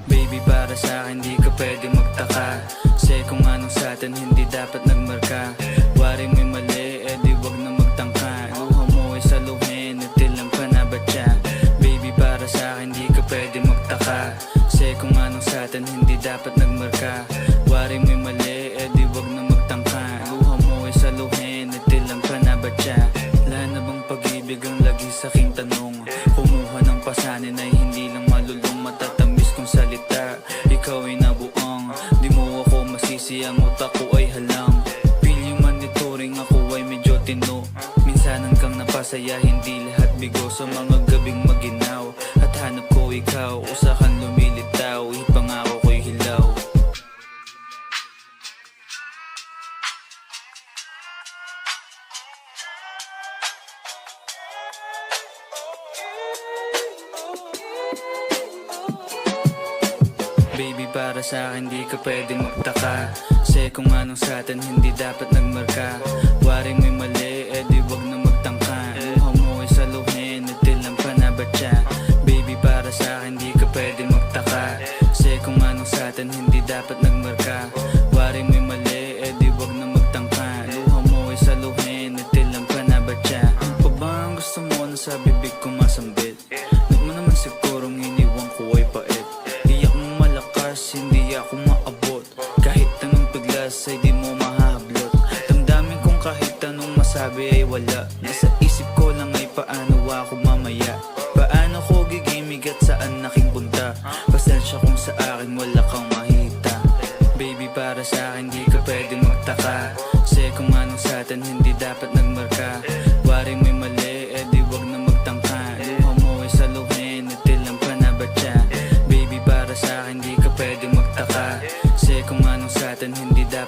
Baby, para sa'kin di ka pwede magtaka, kasi kung anong sa'tin hindi dapat nagmarka. Wari mo'y mali, di wag na magtangka. Luha mo ay saluhin, natilang pa na ba siya? Baby, para sa'kin di ka pwede magtaka, kasi kung anong sa'tin hindi dapat nagmarka. Wari mo'y mali, di wag na magtangka. Luha mo ay saluhin, natilang pa na ba siya? Wala na bang pag-ibig ang lagi sa'king tanong? Kumuha ng pasanin ay hindi lang malulong, matatamis kong salita. Ikaw ay nabuang, di mo ako masisi, ang utak ko ay halang. Feel yung monitoring, ako ay medyo tino. Minsanan kang napasaya, hindi lahat bigo. Sa mga gabing maginaw, at hanap ko ikaw, usakan lumilitaw, ipangako ko'y hilaw. Baby, para sa'kin di ka pwede magtaka, kasi kung anong sa'tin hindi dapat nagmarka. Wari mo'y mali, di wag na magtangka. Luha mo ay saluhin, natilang pa na ba siya? Baby, para sa'kin di ka pwede magtaka, kasi kung anong sa'tin hindi dapat nagmarka. Wari mo'y mali, di wag na magtangka. Luha mo ay saluhin, natilang pa na ba siya? Ano pa ba ang gusto mo na sa bibig ko masambit? Huwag mo naman sigurong iniwan ko ay pait. Hindi ako maabot, kahit anong piglas ay di mo mahablot. Damdamin kong kahit anong masabi ay wala. Nasa isip ko lang ay paano ako mamaya. Paano ko gigimig at saan aking punta? Pasensya kung sa akin wala kang mahita. Baby, para sa'kin di ka pwede magtaka, kasi kung anong sa'tin hindi dapat nagmarka. Wari mo'y mali, di wag na magtangka. Luha mo ay saluhin, natilang pa na ba siya? Baby, para sa'kin di ka pwede magtaka, kasi kung anong sa'tin hindi dapat